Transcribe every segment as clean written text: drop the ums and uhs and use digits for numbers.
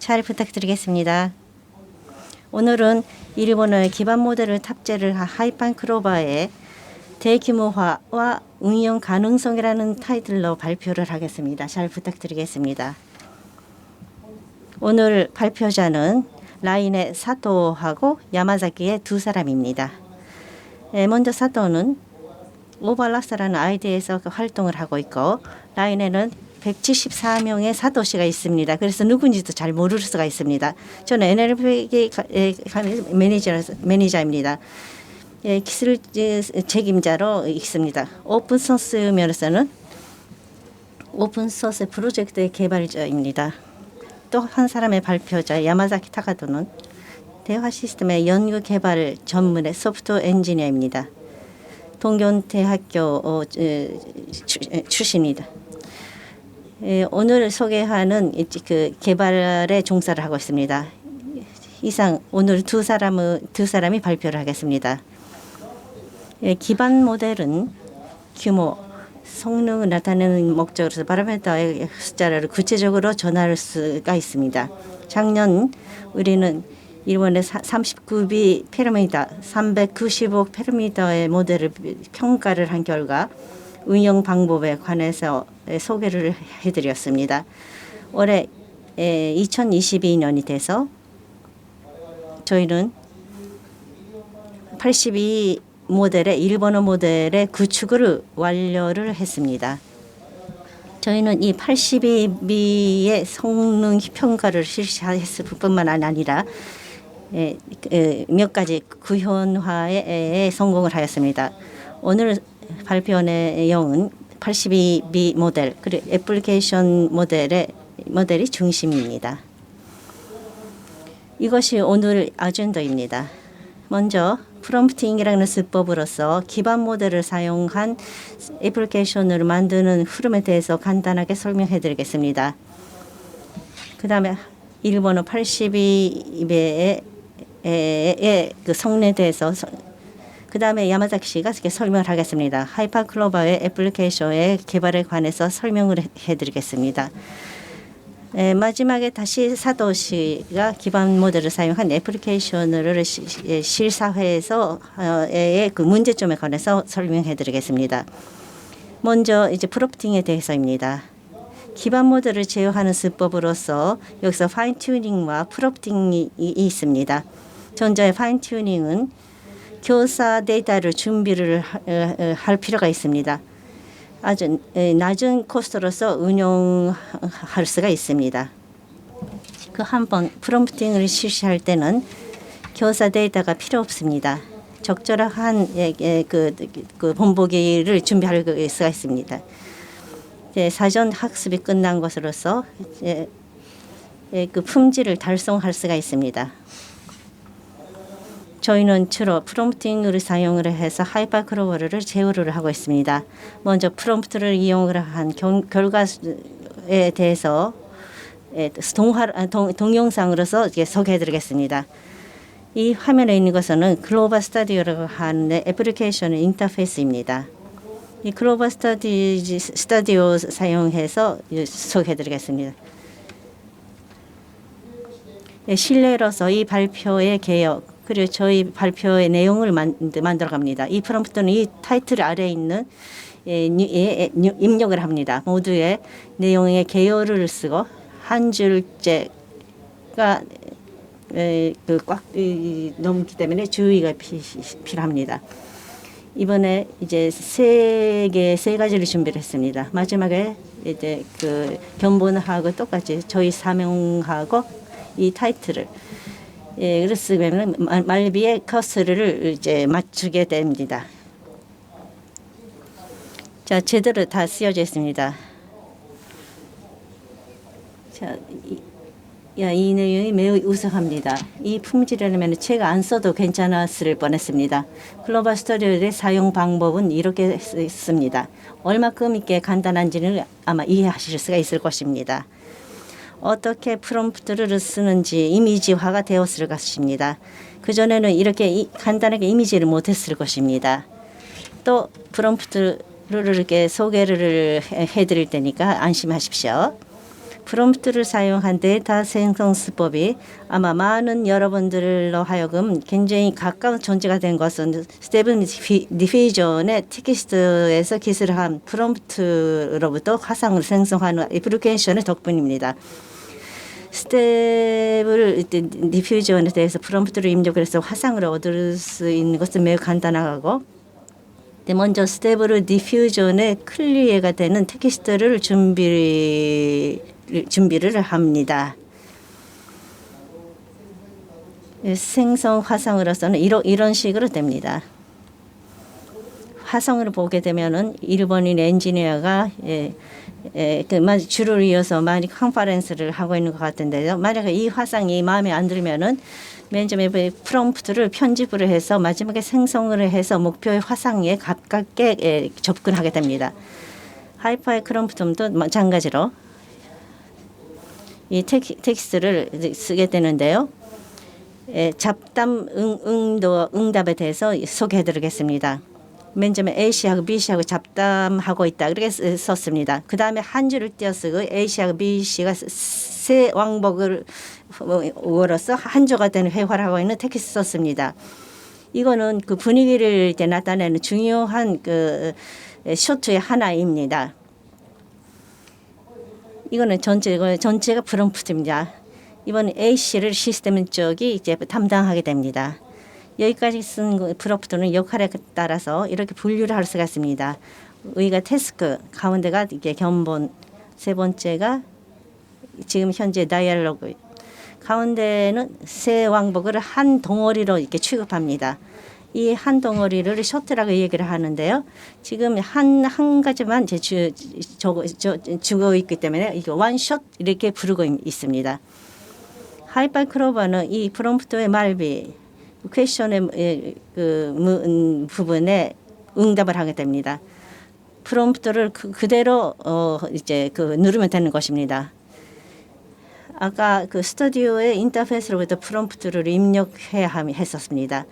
잘 부탁드리겠습니다. 오늘은 일본어의 기반 모델을 탑재를 한 하이판 클로버의 대규모화와 운영 가능성이라는 타이틀로 발표를 하겠습니다. 잘 부탁드리겠습니다. 오늘 발표자는 라인의 사토하고 야마자키의 두 사람입니다. 먼저 사토는 오버락스라는 아이디에서 활동을 하고 있고, 라인에는 174명의 사토시가 있습니다. 그래서 누군지도 잘 모를 수가 있습니다. 저는 NLP 매니저입니다. 기술 책임자로 있습니다. 오픈소스 면에서는 오픈소스 프로젝트의 개발자입니다. 또 한 사람의 발표자 야마자키 타카도는 대화 시스템의 연구 개발 전문의 소프트웨어 엔지니어입니다. 동경대학교 출신입니다. 오늘 소개하는 그 개발에 종사를 하고 있습니다. 이상 오늘 두 사람이 발표를 하겠습니다. 기반 모델은 규모, 성능을 나타내는 목적으로서 파라미터의 숫자를 구체적으로 전할 수가 있습니다. 작년 우리는 일본의 39비 페르미터, 395 페르미터의 모델을 평가를 한 결과 운영 방법에 관해서 소개를 해드렸습니다. 올해 2022년이 돼서 저희는 82 모델의 일본어 모델의 구축을 완료를 했습니다. 저희는 이 82B의 성능 평가를 실시했을 뿐만 아니라 몇 가지 구현화에 성공을 하였습니다. 오늘 발표 내용은 82B 모델 그리고 애플리케이션 모델이 중심입니다. 이것이 오늘 아젠다입니다. 먼저 프롬프팅이라는 수법으로서 기반 모델을 사용한 애플리케이션을 만드는 흐름에 대해서 간단하게 설명해 드리겠습니다. 그 다음에 일본어 82배의 그 성능에 대해서 그 다음에 야마자키 씨가 이렇게 설명을 하겠습니다. 하이파클로버의 애플리케이션의 개발에 관해서 설명을 해드리겠습니다. 마지막에 다시 사토 씨가 기반 모델을 사용한 애플리케이션을 실사회에서의 그 문제점에 관해서 설명해드리겠습니다. 먼저 이제 프롬프팅에 대해서입니다. 기반 모델을 제어하는 수법으로서 여기서 파인 튜닝과 프롬프팅이 있습니다. 전자의 파인 튜닝은 교사 데이터를 준비를 할 필요가 있습니다. 아주 낮은 코스트로서 운영할 수가 있습니다. 그 한 번 프롬프팅을 실시할 때는 교사 데이터가 필요 없습니다. 적절한 그 본보기를 준비할 수가 있습니다. 사전 학습이 끝난 것으로서 그 품질을 달성할 수가 있습니다. 저희는 주로 프롬프팅을 사용을 해서 하이파클로버를 제어를 하고 있습니다. 먼저 프롬프트를 이용을 한 결과에 대해서 동영상으로서 소개해드리겠습니다. 이 화면에 있는 것은 글로벌 스타디오라고 하는 애플리케이션 인터페이스입니다. 이 글로벌 스타디오 사용해서 소개해드리겠습니다. 실내로서 이 발표의 개요 그리고 저희 발표의 내용을 만들어 갑니다. 이 프롬프트는 이 타이틀 아래에 있는 입력을 합니다. 모두의 내용의 개요를 쓰고 한 줄째가 꽉 넘기 때문에 주의가 필요합니다. 이번에 이제 세 가지를 준비를 했습니다. 마지막에 이제 그 견본하고 똑같이 저희 사명하고 이 타이틀을 그랬으면 말비에 커서를 이제 맞추게 됩니다. 자, 제대로 다 쓰여져 있습니다. 자, 이 내용이 매우 우수합니다. 이 품질이라면 제가 안 써도 괜찮았을 뻔했습니다. 글로벌 스터디오의 사용 방법은 이렇게 있습니다. 얼마큼 있게 간단한지는 아마 이해하실 수가 있을 것입니다. 어떻게 프롬프트를 쓰는지 이미지화가 되었을 것입니다. 그전에는 이렇게 간단하게 이미지를 못했을 것입니다. 또 프롬프트를 이렇게 소개를 해드릴 테니까 안심하십시오. 프롬프트를 사용한 데이터 생성 수법이 아마 많은 여러분들로 하여금 굉장히 가까운 존재가 된 것은 스테븐 디퓨전의 텍스트에서 기술한 프롬프트로부터 화상을 생성하는 애플리케이션의 덕분입니다. 스텝을 디퓨전에 대해서 프롬프트를 입력을 해서 화상을 얻을 수 있는 것은 매우 간단하고, 먼저 스테이블 디퓨전에 클리어가 되는 텍스트를 준비를 합니다. 생성 화상으로서는 이런 식으로 됩니다. 화성을 보게 되면은 일본인 엔지니어가 줄을 이어서 많이 컨퍼런스를 하고 있는 것 같은데요. 만약에 이 화상이 마음에 안 들면은 맨 처음에 프롬프트를 편집을 해서 마지막에 생성을 해서 목표의 화상에 가깝게 접근하게 됩니다. 하이파이 크롬프트도 마찬가지로 이 텍스트를 쓰게 되는데요. 잡담 응답에 대해서 소개해드리겠습니다. 맨 처음에 A씨하고 B씨하고 잡담하고 있다 그렇게 썼습니다. 그 다음에 한 줄을 띄어쓰고 A씨하고 B씨가 새 왕복으로서 한조가 되는 회화를 하고 있는 텍스트 썼습니다. 이거는 그 분위기를 이제 나타내는 중요한 그 쇼트의 하나입니다. 이거는 전체가 프롬프트입니다. 이번 A씨를 시스템 쪽이 이제 담당하게 됩니다. 여기까지 쓴 프롬프트는 역할에 따라서 이렇게 분류를 할 수가 있습니다. 여기가 태스크, 가운데가 이게 견본, 세 번째가 지금 현재 다이얼로그, 가운데는 새 왕복을 한 덩어리로 이렇게 취급합니다. 이 한 덩어리를 쇼트라고 얘기를 하는데요. 지금 한 가지만 이제 주고 있기 때문에 이거 원숏 이렇게 부르고 있습니다. 하이파이 크로버는 이 프롬프트의 말비, 퀘션의 부분에 응답을 하게 됩니다. 프롬프트를 그대로 이제 누르면 되는 것입니다. 아까 그 스튜디오의 인터페이스로부터 프롬프트를 입력해야 했었습니다.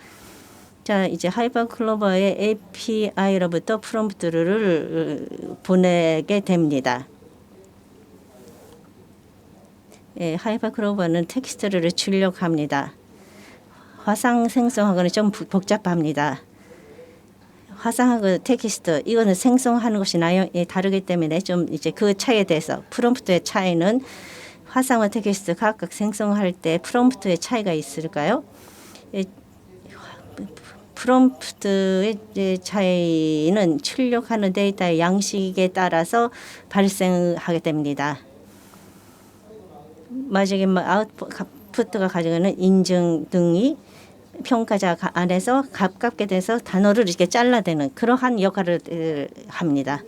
자, 이제 하이파이 클로버의 API로부터 프롬프트를 보내게 됩니다. 하이파이 클로버는 텍스트를 출력합니다. 화상 생성하고는 좀 복잡합니다. 화상하고 텍스트 이거는 생성하는 것이 다르기 때문에 좀 이제 그 차이에 대해서 프롬프트의 차이는 화상과 텍스트 각각 생성할 때 프롬프트의 차이가 있을까요? 프롬프트의 차이는 출력하는 데이터의 양식에 따라서 발생하게 됩니다. 마지막에 아웃풋가 가져가는 인증 등이 평가자 안에서 가깝게 돼서 단어를 이렇게 잘라내는 그러한 역할을 합니다.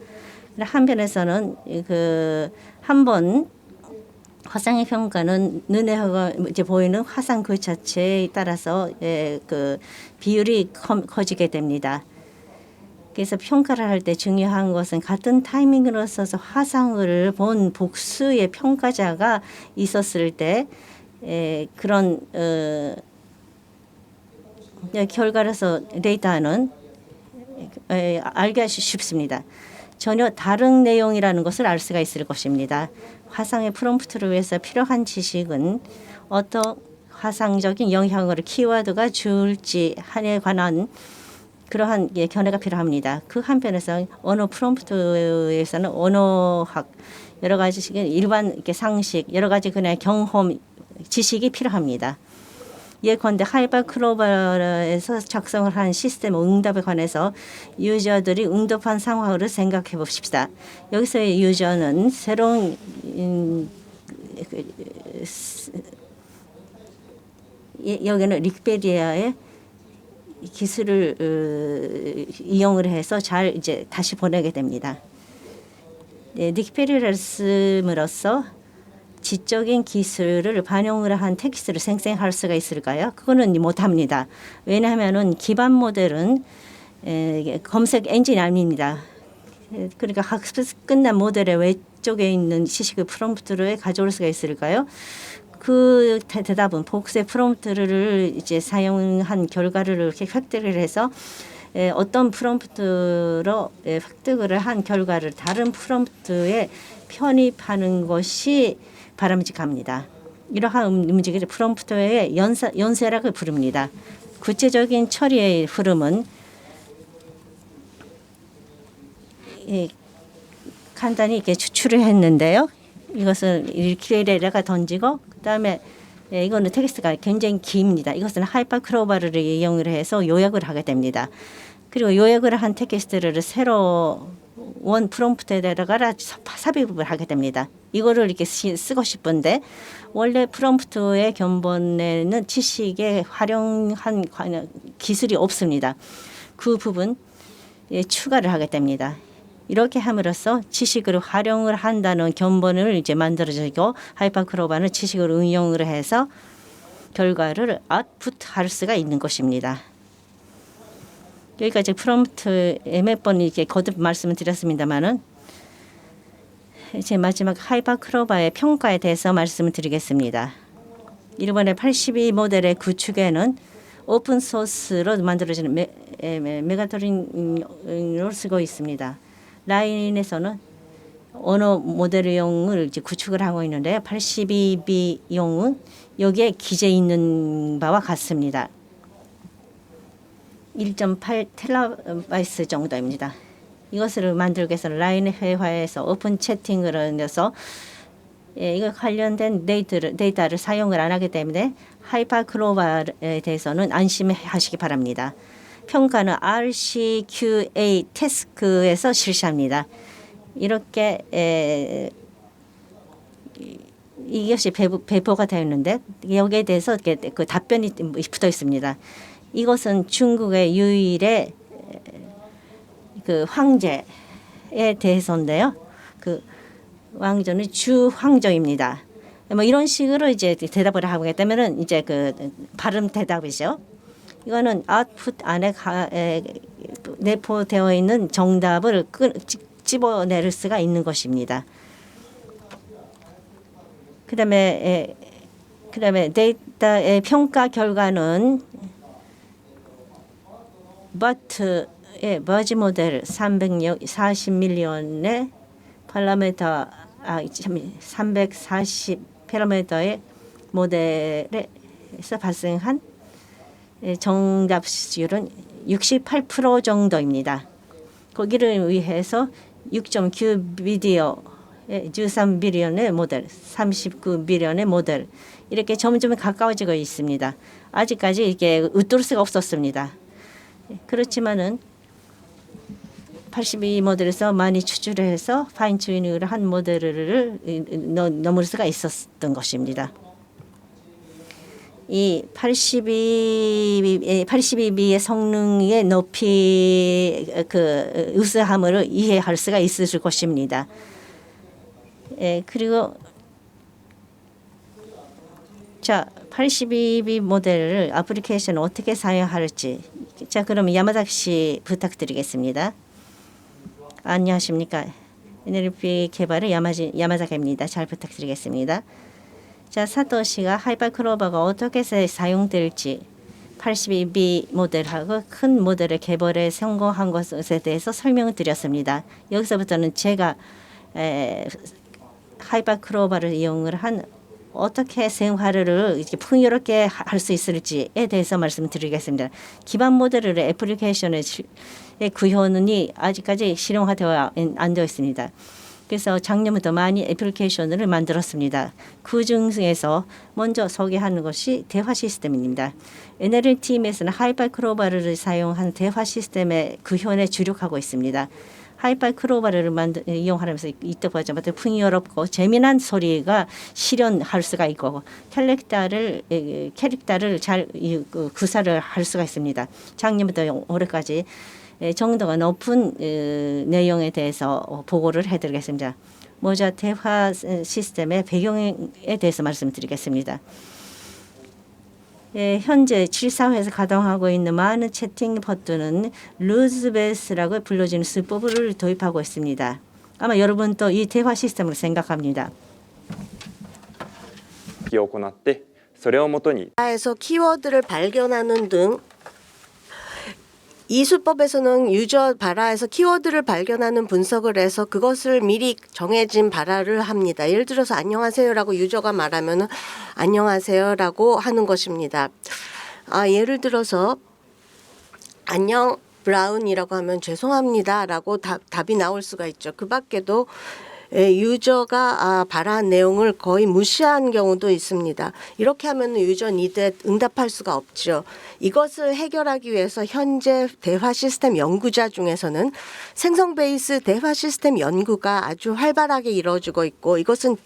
한편에서는 한번 화상의 평가는 눈에 이제 보이는 화상 그 자체에 따라서 그 비율이 커지게 됩니다. 그래서 평가를 할 때 중요한 것은 같은 타이밍으로 써서 화상을 본 복수의 평가자가 있었을 때 그런 결과로서 데이터는 알기가 쉽습니다. 전혀 다른 내용이라는 것을 알 수가 있을 것입니다. 화상의 프롬프트를 위해서 필요한 지식은 어떤 화상적인 영향을 키워드가 줄지 한에 관한 그러한 견해가 필요합니다. 그 한편에서 언어 프롬프트에서는 언어학 여러 가지 일반 상식 여러 가지 그냥 경험 지식이 필요합니다. 예컨대 하이파이 클로버에서 작성을 한 시스템 응답에 관해서 유저들이 응답한 상황을 생각해 봅시다. 여기서의 유저는 새로운 여기는 위키피디아의 기술을 이용을 해서 잘 이제 다시 보내게 됩니다. 위키피디아를 씀으로써 지적인 기술을 반영을 한 텍스트를 생성할 수가 있을까요? 그거는 못합니다. 왜냐하면은 기반 모델은 검색 엔진이 아닙니다. 그러니까 학습 끝난 모델의 외쪽에 있는 지식의 프롬프트를 가져올 수가 있을까요? 그 대답은 복수의 프롬프트를 이제 사용한 결과를 이렇게 획득을 해서 어떤 프롬프트로 획득을 한 결과를 다른 프롬프트에 편입하는 것이 바람직합니다. 이러한 움직임을 프롬프트의 연쇄라고 부릅니다. 구체적인 처리의 흐름은 간단히 이렇게 추출을 했는데요. 이것을 이렇게 던지고 그다음에 이거는 텍스트가 굉장히 깁니다. 이것은 하이퍼크로바를 이용을 해서 요약을 하게 됩니다. 그리고 요약을 한 텍스트를 새로 원 프롬프트에다가 삽입을 하게 됩니다. 이거를 이렇게 쓰고 싶은데 원래 프롬프트의 견본에는 지식에 활용한 기술이 없습니다. 그 부분 추가를 하게 됩니다. 이렇게 함으로써 지식을 활용을 한다는 견본을 이제 만들어지고 하이퍼크로바는 지식을 응용을 해서 결과를 아웃풋할 수가 있는 것입니다. 여기까지 프롬프트에 몇 번 이렇게 거듭 말씀을 드렸습니다만은 이제 마지막 하이퍼크로바의 평가에 대해서 말씀을 드리겠습니다. 이번에 82 모델의 구축에는 오픈 소스로 만들어진 메가토린을 쓰고 있습니다. 라인에서는 언어 모델용을 이제 구축을 하고 있는데요. 82B용은 여기에 기재 있는 바와 같습니다. 1.8 텔라바이트 정도입니다. 이것을 만들기 위해서는 라인 회화에서 오픈 채팅을 해서 이거 관련된 데이터를 사용을 안 하기 때문에 하이퍼크로바에 대해서는 안심하시기 바랍니다. 평가는 RCQA 태스크에서 실시합니다. 이렇게 이것이 배포가 되었는데 여기에 대해서 그 답변이 붙어 있습니다. 이것은 중국의 유일의 그 황제에 대해서인데요. 그 왕조는 주황조입니다. 뭐 이런 식으로 이제 대답을 하게 되면은 이제 그 발음 대답이죠. 이거는 아웃풋 안에 내포되어 있는 정답을 집어낼 수가 있는 것입니다. 그다음에 데이터의 평가 결과는 버트의 버지 모델 340밀리언의 파라미터 340 파라미터의 모델에서 발생한 정답률은 68% 정도입니다. 거기를 위해서 6.9 비디오의 13비리언의 모델, 39비리언의 모델 이렇게 점점 가까워지고 있습니다. 아직까지 이게 웃돌 수가 없었습니다. 그렇지만은 82 모델에서 많이 추출해서 파인 튜닝을 한 모델을 넘을 수가 있었던 것입니다. 이 82B의 성능의 높이 그 우수함을 이해할 수가 있을 것입니다. 그리고 자 82B 모델을 애플리케이션 어떻게 사용할지 자 그러면 야마자키 씨 부탁드리겠습니다. 안녕하십니까. NLP 개발의 야마자키입니다. 잘 부탁드리겠습니다. 자, 사토 씨가 하이퍼크로바가 어떻게 사용될지 82B 모델하고 큰 모델의 개발에 성공한 것에 대해서 설명을 드렸습니다. 여기서부터는 제가 하이퍼크로바를 이용을 한 어떻게 생활을 이렇게 풍요롭게 할 수 있을지에 대해서 말씀드리겠습니다. 기반 모델의 애플리케이션의 구현이 아직까지 실용화되어 안 되어 있습니다. 그래서 작년부터 많이 애플리케이션을 만들었습니다. 그 중에서 먼저 소개하는 것이 대화 시스템입니다. NLT팀에서는 하이퍼크로바를 사용한 대화 시스템의 구현에 주력하고 있습니다. 하이퍼크로바를 이용하면서 이때 보자마자 풍요롭고 재미난 소리가 실현할 수가 있고 캐릭터를 잘 구사를 할 수가 있습니다. 작년부터 올해까지 정도가 높은 내용에 대해서 보고를 해드리겠습니다. 먼저 대화 시스템의 배경에 대해서 말씀드리겠습니다. 현재 7사회에서 가동하고 있는 많은 채팅 버튼은 루즈베이스라고 불려지는 수법을 도입하고 있습니다. 아마 여러분도 이 대화 시스템을 생각합니다. 에서 키워드를 발견하는 등 이 수법에서는 유저 발화에서 키워드를 발견하는 분석을 해서 그것을 미리 정해진 발화를 합니다. 예를 들어서 안녕하세요라고 유저가 말하면 안녕하세요라고 하는 것입니다. 예를 들어서 안녕 브라운이라고 하면 죄송합니다라고 답이 나올 수가 있죠. 그 밖에도 유저가 발화한 내용을 거의 무시한 경우도 있습니다. 이렇게 하면 유저 니드에 응답할 수가 없죠. 이것을 해결하기 위해서 현재 대화 시스템 연구자 중에서는 생성 베이스 대화 시스템 연구가 아주 활발하게 이루어지고 있고, 이것은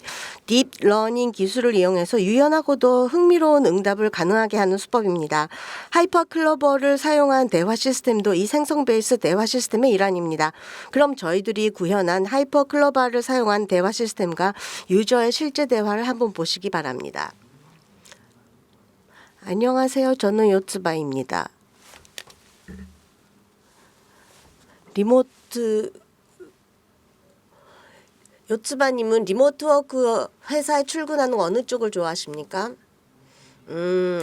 딥러닝 기술을 이용해서 유연하고도 흥미로운 응답을 가능하게 하는 수법입니다. 하이퍼클로버를 사용한 대화 시스템도 이 생성 베이스 대화 시스템의 일환입니다. 그럼 저희들이 구현한 하이퍼클로버를 사용한 대화 시스템과 유저의 실제 대화를 한번 보시기 바랍니다. 안녕하세요. 저는 요츠바입니다. 요츠바님은 리모트 워크 회사에 출근하는 어느 쪽을 좋아하십니까?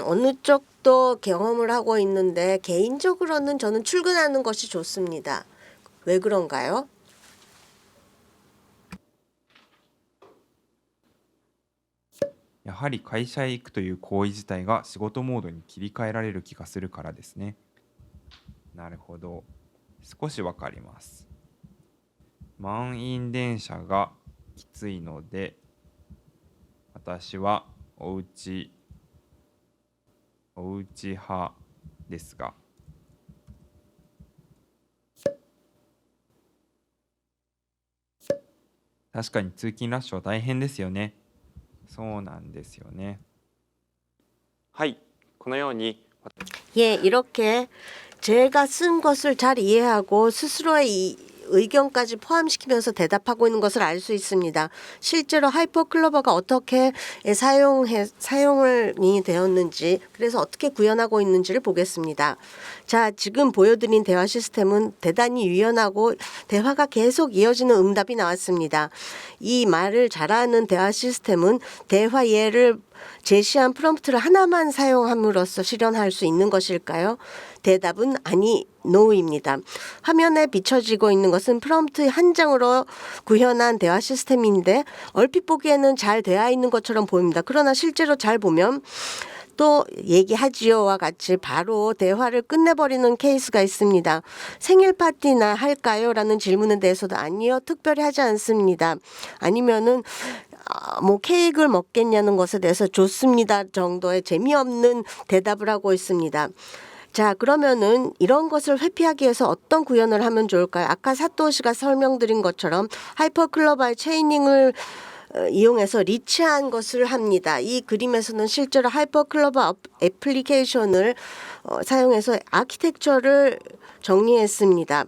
어느 쪽도 경험을 하고 있는데 개인적으로는 저는 출근하는 것이 좋습니다. 왜 그런가요? やはり会社へ行くという行為自体が仕事モードに切り替えられる気がするからですね。なるほど。少しわかります。満員電車がきついので、私はおうち派ですが。確かに通勤ラッシュは大変ですよね。そうなんですよね。はい、このように 이렇게 제가 쓴 것을 잘 이해하고 스스로의 의견까지 포함시키면서 대답하고 있는 것을 알 수 있습니다. 실제로 하이퍼클로버가 어떻게 사용이 되었는지, 그래서 어떻게 구현하고 있는지를 보겠습니다. 자, 지금 보여드린 대화 시스템은 대단히 유연하고 대화가 계속 이어지는 응답이 나왔습니다. 이 말을 잘하는 대화 시스템은 대화 예를 제시한 프롬프트를 하나만 사용함으로써 실현할 수 있는 것일까요? 대답은 아니, 노입니다. 화면에 비춰지고 있는 것은 프롬프트 한 장으로 구현한 대화 시스템인데 얼핏 보기에는 잘 되어 있는 것처럼 보입니다. 그러나 실제로 잘 보면 또 얘기하지요와 같이 바로 대화를 끝내버리는 케이스가 있습니다. 생일 파티나 할까요? 라는 질문에 대해서도 아니요, 특별히 하지 않습니다. 아니면은 케이크를 먹겠냐는 것에 대해서 좋습니다 정도의 재미없는 대답을 하고 있습니다. 자, 그러면은 이런 것을 회피하기 위해서 어떤 구현을 하면 좋을까요? 아까 사토시가 설명드린 것처럼 하이퍼클로버의 체이닝을 이용해서 리치한 것을 합니다. 이 그림에서는 실제로 하이퍼클로버 애플리케이션을 사용해서 아키텍처를 정리했습니다.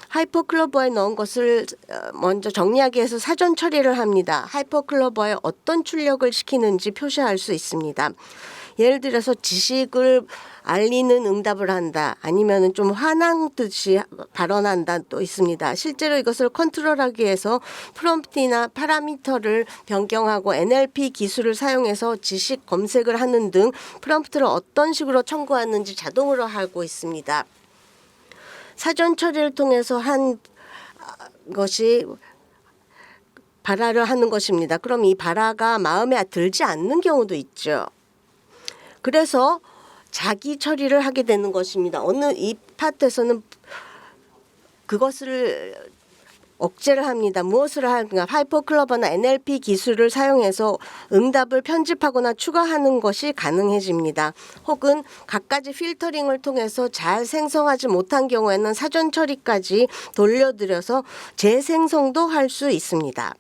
하이퍼클로버에 넣은 것을 먼저 정리하기 위해서 사전 처리를 합니다. 하이퍼클로버에 어떤 출력을 시키는지 표시할 수 있습니다. 예를 들어서 지식을 알리는 응답을 한다, 아니면 좀 화난 듯이 발언한다 또 있습니다. 실제로 이것을 컨트롤하기 위해서 프롬프트나 파라미터를 변경하고 NLP 기술을 사용해서 지식 검색을 하는 등 프롬프트를 어떤 식으로 청구하는지 자동으로 하고 있습니다. 사전 처리를 통해서 한 것이 발화를 하는 것입니다. 그럼 이 발화가 마음에 들지 않는 경우도 있죠. 그래서 자기 처리를 하게 되는 것입니다. 이 파트에서는 그것을 억제를 합니다. 무엇을 하는가? 하이퍼클로버나 NLP 기술을 사용해서 응답을 편집하거나 추가하는 것이 가능해집니다. 혹은 갖가지 필터링을 통해서 잘 생성하지 못한 경우에는 사전 처리까지 돌려드려서 재생성도 할 수 있습니다.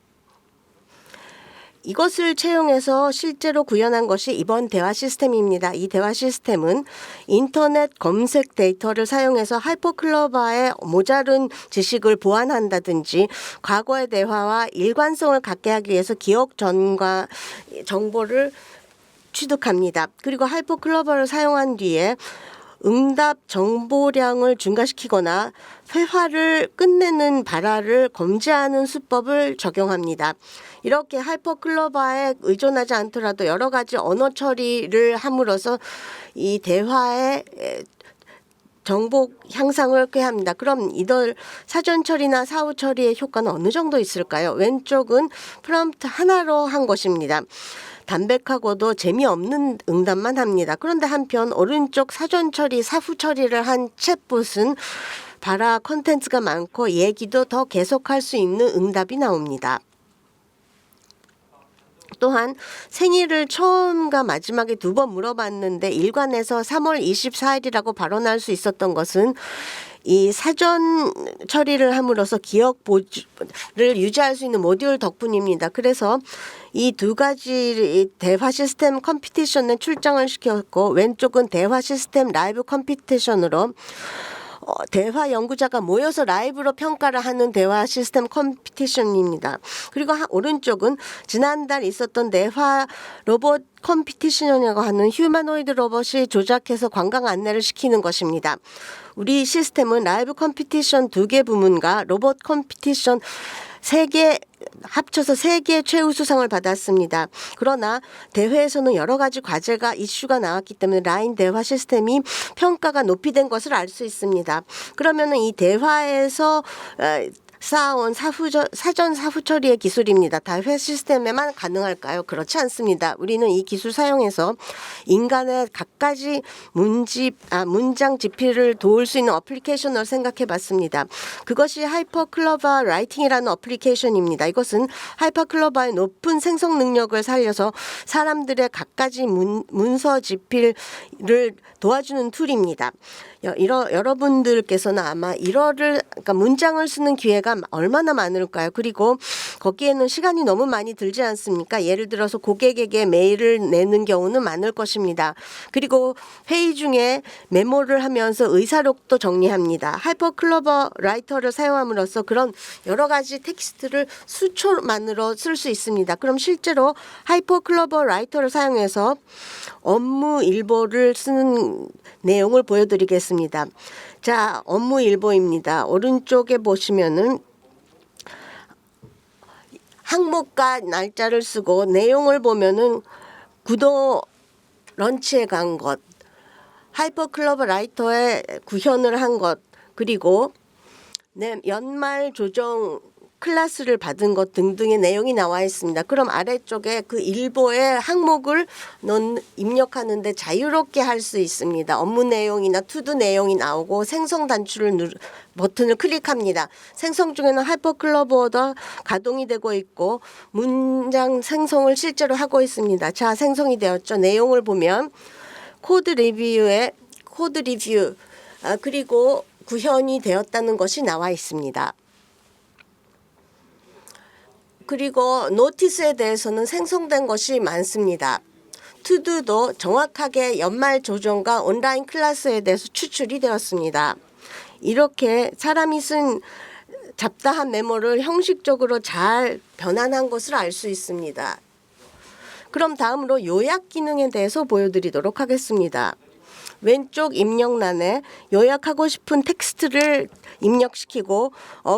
이것을 채용해서 실제로 구현한 것이 이번 대화 시스템입니다. 이 대화 시스템은 인터넷 검색 데이터를 사용해서 하이퍼클로버의 모자른 지식을 보완한다든지 과거의 대화와 일관성을 갖게 하기 위해서 기억 전과 정보를 취득합니다. 그리고 하이퍼클로버를 사용한 뒤에 응답 정보량을 증가시키거나 회화를 끝내는 발화를 검지하는 수법을 적용합니다. 이렇게 하이퍼클로버에 의존하지 않더라도 여러 가지 언어 처리를 함으로써 이 대화의 정보 향상을 꾀합니다. 그럼 이들 사전 처리나 사후 처리의 효과는 어느 정도 있을까요? 왼쪽은 프롬프트 하나로 한 것입니다. 담백하고도 재미없는 응답만 합니다. 그런데 한편 오른쪽 사전 처리, 사후 처리를 한 챗봇은 바라 컨텐츠가 많고 얘기도 더 계속할 수 있는 응답이 나옵니다. 또한 생일을 처음과 마지막에 2번 물어봤는데 일관해서 3월 24일이라고 발언할 수 있었던 것은 이 사전 처리를 함으로써 기억 보주를 유지할 수 있는 모듈 덕분입니다. 그래서 이 두 가지 대화 시스템 컴피티션에 출장을 시켰고 왼쪽은 대화 시스템 라이브 컴피티션으로 대화 연구자가 모여서 라이브로 평가를 하는 대화 시스템 컴피티션입니다. 그리고 오른쪽은 지난달 있었던 대화 로봇 컴피티션이라고 하는 휴머노이드 로봇이 조작해서 관광 안내를 시키는 것입니다. 우리 시스템은 라이브 컴피티션 2개 부문과 로봇 컴피티션 3개 합쳐서 3개의 최우수상을 받았습니다. 그러나 대회에서는 여러 가지 과제가 이슈가 나왔기 때문에 라인 대화 시스템이 평가가 높이 된 것을 알 수 있습니다. 그러면은 이 대화에서 쌓아온 사전 사후 처리의 기술입니다. 대화 시스템에만 가능할까요? 그렇지 않습니다. 우리는 이 기술 사용해서 인간의 갖가지 문장 집필을 도울 수 있는 어플리케이션을 생각해 봤습니다. 그것이 하이퍼클로버 라이팅이라는 어플리케이션입니다. 이것은 하이퍼클로버의 높은 생성 능력을 살려서 사람들의 갖가지 문서 집필을 도와주는 툴입니다. 여러분들께서는 아마 그러니까 문장을 쓰는 기회가 얼마나 많을까요? 그리고 거기에는 시간이 너무 많이 들지 않습니까? 예를 들어서 고객에게 메일을 내는 경우는 많을 것입니다. 그리고 회의 중에 메모를 하면서 의사록도 정리합니다. 하이퍼클로버 라이터를 사용함으로써 그런 여러 가지 텍스트를 수초만으로 쓸 수 있습니다. 그럼 실제로 하이퍼클로버 라이터를 사용해서 업무 일보를 쓰는 내용을 보여드리겠습니다. 자, 업무 일보입니다. 오른쪽에 보시면은 항목과 날짜를 쓰고 내용을 보면은 구도 런치에 간 것, 하이퍼클로버 라이터에 구현을 한 것, 그리고 연말 조정 클래스를 받은 것 등등의 내용이 나와 있습니다. 그럼 아래쪽에 그 일보의 항목을 입력하는데 자유롭게 할 수 있습니다. 업무 내용이나 투두 내용이 나오고 생성 단추를 버튼을 클릭합니다. 생성 중에는 하이퍼클로버가 가동이 되고 있고 문장 생성을 실제로 하고 있습니다. 자, 생성이 되었죠. 내용을 보면 코드 리뷰 그리고 구현이 되었다는 것이 나와 있습니다. 그리고 노티스에 대해서는 생성된 것이 많습니다. 투두도 정확하게 연말 조정과 온라인 클래스에 대해서 추출이 되었습니다. 이렇게 사람이 쓴 잡다한 메모를 형식적으로 잘 변환한 것을 알 수 있습니다. 그럼 다음으로 요약 기능에 대해서 보여드리도록 하겠습니다. 왼쪽 입력란에 요약하고 싶은 텍스트를 입력시키고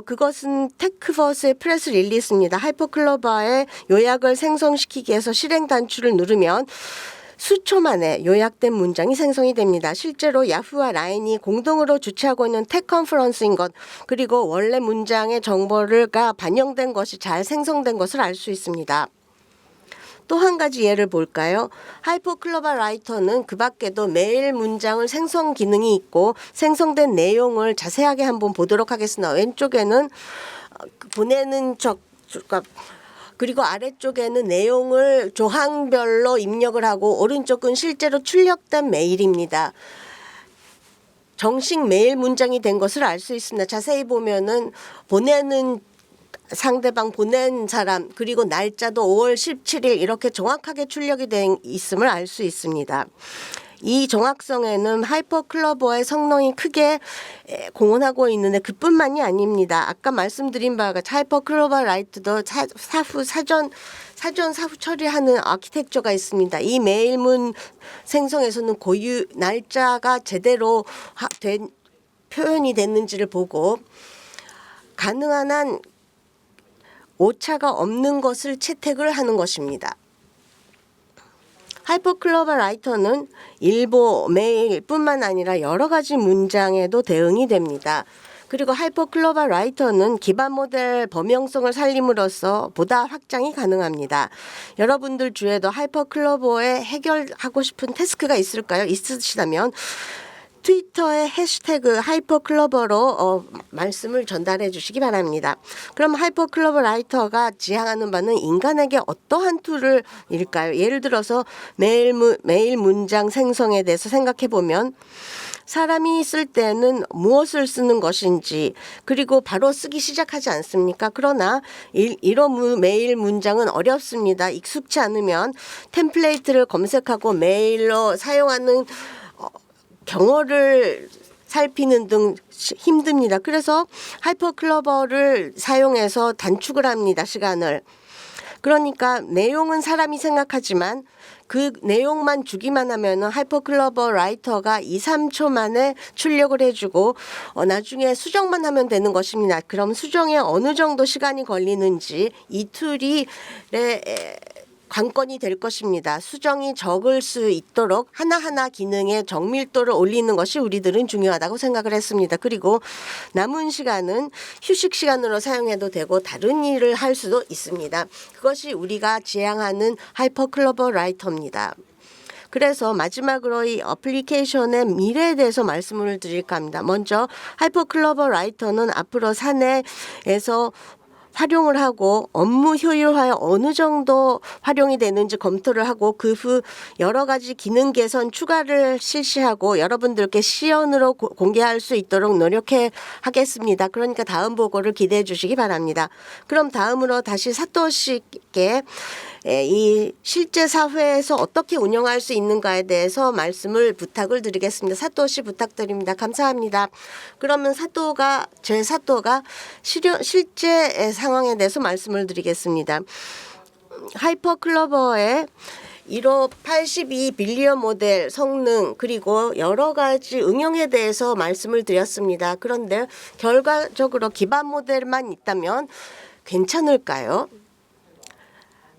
그것은 테크버스의 프레스 릴리스입니다. 하이퍼클로버의 요약을 생성시키기 위해서 실행 단추를 누르면 수초 만에 요약된 문장이 생성이 됩니다. 실제로 야후와 라인이 공동으로 주최하고 있는 텍 컨퍼런스인 것, 그리고 원래 문장의 정보가 반영된 것이 잘 생성된 것을 알 수 있습니다. 또 한 가지 예를 볼까요? 하이퍼클로버 라이터는 그 밖에도 메일 문장을 생성 기능이 있고 생성된 내용을 자세하게 한번 보도록 하겠습니다. 왼쪽에는 보내는 그리고 아래쪽에는 내용을 조항별로 입력을 하고 오른쪽은 실제로 출력된 메일입니다. 정식 메일 문장이 된 것을 알 수 있습니다. 자세히 보면은 상대방 보낸 사람 그리고 날짜도 5월 17일 이렇게 정확하게 출력이 된 있음을 알 수 있습니다. 이 정확성에는 하이퍼클로버의 성능이 크게 공헌하고 있는데 그뿐만이 아닙니다. 아까 말씀드린 바와 같이 하이퍼클로버 라이트도 사전 사후 처리하는 아키텍처가 있습니다. 이 메일문 생성에서는 고유 날짜가 제대로 표현이 됐는지를 보고 가능한 한 오차가 없는 것을 채택을 하는 것입니다. 하이퍼클로버 라이터는 일보, 메일뿐만 아니라 여러 가지 문장에도 대응이 됩니다. 그리고 하이퍼클로버 라이터는 기반 모델 범용성을 살림으로써 보다 확장이 가능합니다. 여러분들 중에도 하이퍼클로버에 해결하고 싶은 태스크가 있을까요? 있으시다면 트위터에 해시태그 하이퍼클로버로 말씀을 전달해 주시기 바랍니다. 그럼 하이퍼클로버 라이터가 지향하는 바는 인간에게 어떠한 툴일까요? 예를 들어서 메일 문장 생성에 대해서 생각해 보면 사람이 쓸 때는 무엇을 쓰는 것인지 그리고 바로 쓰기 시작하지 않습니까? 그러나 이런 메일 문장은 어렵습니다. 익숙치 않으면 템플레이트를 검색하고 메일로 사용하는 경어를 살피는 등 힘듭니다. 그래서 하이퍼클로버를 사용해서 단축을 합니다. 시간을. 그러니까 내용은 사람이 생각하지만 그 내용만 주기만 하면 하이퍼클로버 라이터가 2, 3초 만에 출력을 해주고 나중에 수정만 하면 되는 것입니다. 그럼 수정에 어느 정도 시간이 걸리는지 이 툴이 관건이 될 것입니다. 수정이 적을 수 있도록 하나하나 기능의 정밀도를 올리는 것이 우리들은 중요하다고 생각을 했습니다. 그리고 남은 시간은 휴식 시간으로 사용해도 되고 다른 일을 할 수도 있습니다. 그것이 우리가 지향하는 하이퍼클로버 라이터입니다. 그래서 마지막으로 이 어플리케이션의 미래에 대해서 말씀을 드릴까 합니다. 먼저 하이퍼클로버 라이터는 앞으로 사내에서 활용을 하고 업무 효율화에 어느 정도 활용이 되는지 검토를 하고 그 후 여러 가지 기능 개선 추가를 실시하고 여러분들께 시연으로 공개할 수 있도록 노력해 하겠습니다. 그러니까 다음 보고를 기대해 주시기 바랍니다. 그럼 다음으로 다시 사토 씨께 이 실제 사회에서 어떻게 운영할 수 있는가에 대해서 말씀을 부탁을 드리겠습니다. 사토 씨 부탁드립니다. 감사합니다. 그러면 제 사토가 실제 상황에 대해서 말씀을 드리겠습니다. 하이퍼클로버의 1호 82 빌리언 모델 성능 그리고 여러 가지 응용에 대해서 말씀을 드렸습니다. 그런데 결과적으로 기반 모델만 있다면 괜찮을까요?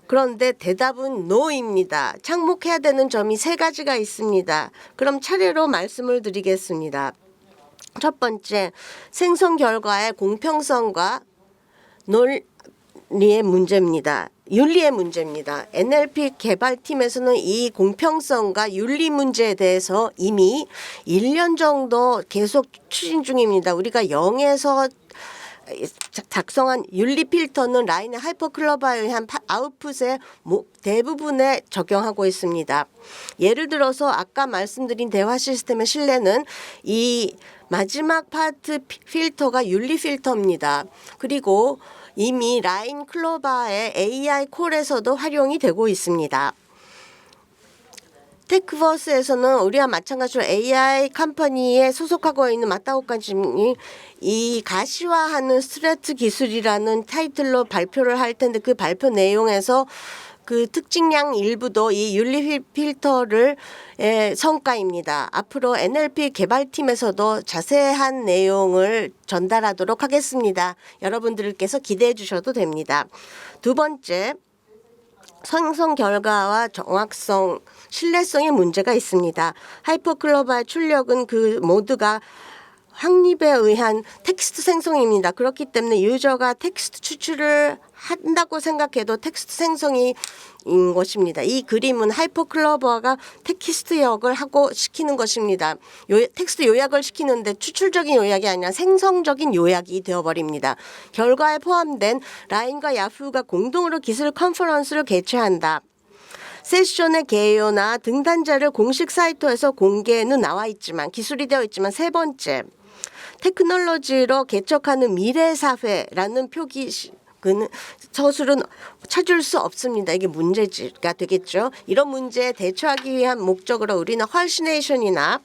그런데 대답은 NO입니다. 착목해야 되는 점이 3가지가 있습니다. 그럼 차례로 말씀을 드리겠습니다. 첫 번째, 생성 결과의 공평성과 논리의 문제입니다. 윤리의 문제입니다. NLP 개발팀에서는 이 공평성과 윤리 문제에 대해서 이미 1년 정도 계속 추진 중입니다. 우리가 0에서 작성한 윤리 필터는 라인의 하이퍼클로버에 의한 아웃풋의 대부분에 적용하고 있습니다. 예를 들어서 아까 말씀드린 대화 시스템의 신뢰는 이 마지막 파트 필터가 윤리 필터입니다. 그리고 이미 라인 클로바의 AI 콜에서도 활용이 되고 있습니다. 테크버스에서는 우리와 마찬가지로 AI 컴퍼니에 소속하고 있는 마타오카님이 이 가시화하는 스트레트 기술이라는 타이틀로 발표를 할 텐데 그 발표 내용에서 그 특징량 일부도 이 윤리 필터를 성과입니다. 앞으로 NLP 개발팀에서도 자세한 내용을 전달하도록 하겠습니다. 여러분들께서 기대해 주셔도 됩니다. 두 번째, 생성 결과와 정확성, 신뢰성에 문제가 있습니다. 하이퍼클로버의 출력은 그 모두가 확립에 의한 텍스트 생성입니다. 그렇기 때문에 유저가 텍스트 추출을 한다고 생각해도 텍스트 생성이 인 것입니다. 이 그림은 하이퍼클로버가 텍스트역을 하고 시키는 것입니다. 텍스트 요약을 시키는데 추출적인 요약이 아니라 생성적인 요약이 되어버립니다. 결과에 포함된 라인과 야후가 공동으로 기술 컨퍼런스를 개최한다. 세션의 개요나 등단자를 공식 사이트에서 공개는 나와 있지만 기술이 되어 있지만 세 번째, 테크놀로지로 개척하는 미래사회라는 표기는 서술은 찾을 수 없습니다. 이게 문제가 되겠죠. 이런 문제에 대처하기 위한 목적으로 우리는 헐시네이션이나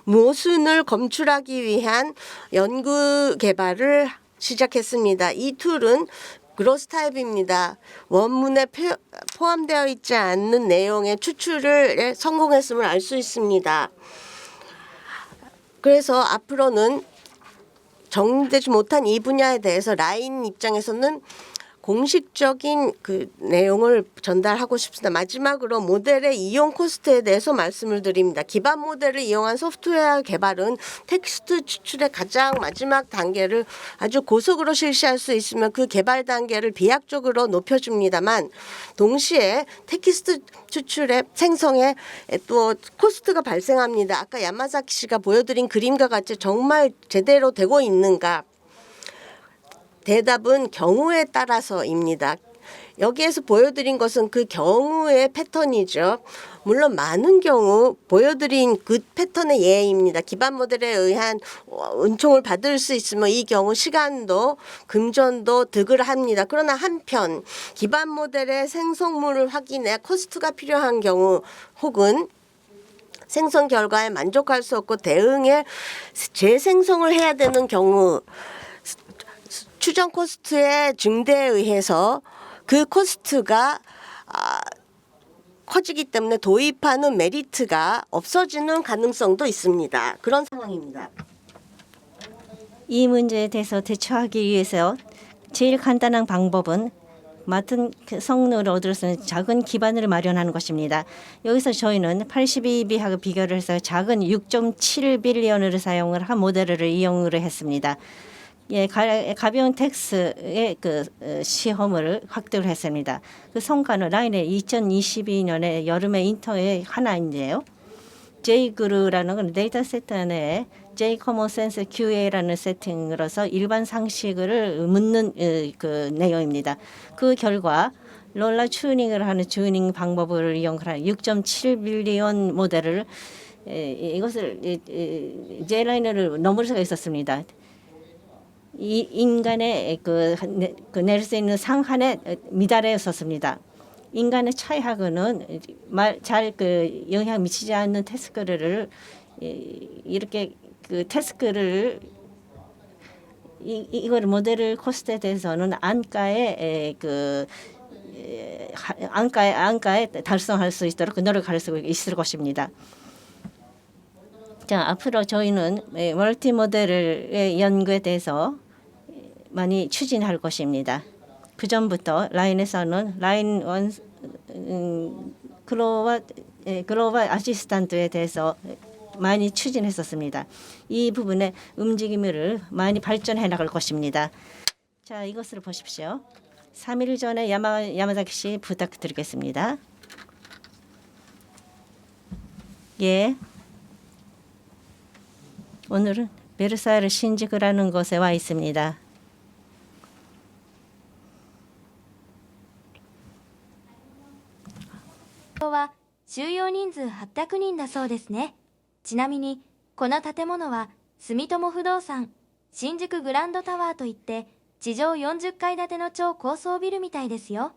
모순을 검출하기 위한 연구 개발을 시작했습니다. 이 툴은 그로스 타입입니다. 원문에 포함되어 있지 않는 내용의 추출을 성공했음을 알 수 있습니다. 그래서 앞으로는 정리되지 못한 이 분야에 대해서 라인 입장에서는 공식적인 그 내용을 전달하고 싶습니다. 마지막으로 모델의 이용 코스트에 대해서 말씀을 드립니다. 기반 모델을 이용한 소프트웨어 개발은 텍스트 추출의 가장 마지막 단계를 아주 고속으로 실시할 수 있으면 그 개발 단계를 비약적으로 높여줍니다만 동시에 텍스트 추출의 생성에 또 코스트가 발생합니다. 아까 야마자키 씨가 보여드린 그림과 같이 정말 제대로 되고 있는가? 대답은 경우에 따라서입니다. 여기에서 보여드린 것은 그 경우의 패턴이죠. 물론 많은 경우 보여드린 그 패턴의 예입니다. 기반 모델에 의한 은총을 받을 수 있으면 이 경우 시간도 금전도 득을 합니다. 그러나 한편 기반 모델의 생성물을 확인해 코스트가 필요한 경우 혹은 생성 결과에 만족할 수 없고 대응에 재생성을 해야 되는 경우 추정 코스트의 증대에 의해서 그 코스트가 커지기 때문에 도입하는 메리트가 없어지는 가능성도 있습니다. 그런 상황입니다. 이 문제에 대해서 대처하기 위해서 제일 간단한 방법은 맡은 그 성능을 얻을 수 있는 작은 기반을 마련하는 것입니다. 여기서 저희는 82비하고 비교를 해서 작은 6.7빌리언을 사용을 한 모델을 이용을 했습니다. 예, 가벼운 텍스의 그 시험을 확대를 했습니다. 그 성과는 라인의 2022년에 여름의 인터의 하나인데요. J그루라는 건 데이터 세트 안에 J 커먼 센스 QA라는 세팅으로서 일반 상식을 묻는 그 내용입니다. 그 결과 롤라 튜닝을 하는 튜닝 방법을 이용한 6.7빌리언 모델을 이것을 J라인을 넘을 수가 있었습니다. 이 인간의 낼 수 있는 상한에 미달했었습니다. 인간의 차이하고는 잘 그 영향 미치지 않는 태스크를 이렇게 그 태스크를 이걸 모델을 코스트에 대해서는 안가에 달성할 수 있도록 노력할 수 있을 것입니다. 자, 앞으로 저희는 멀티 모델의 연구에 대해서 많이 추진할 것입니다. 그 전부터 라인에서는 라인 글로벌 아시스탄트에 대해서 많이 추진했었습니다. 이 부분의 움직임을 많이 발전해 나갈 것입니다. 자, 이것을 보십시오. 3일 전에 야마자키 씨 부탁드리겠습니다. 예. 오늘은 베르사유를 신지구라는 곳에 와 있습니다. 人は収容人数800人だそうですね。ちなみにこの建物は住友不動産新宿グランドタワーといって地上40階建ての超高層ビルみたいですよ。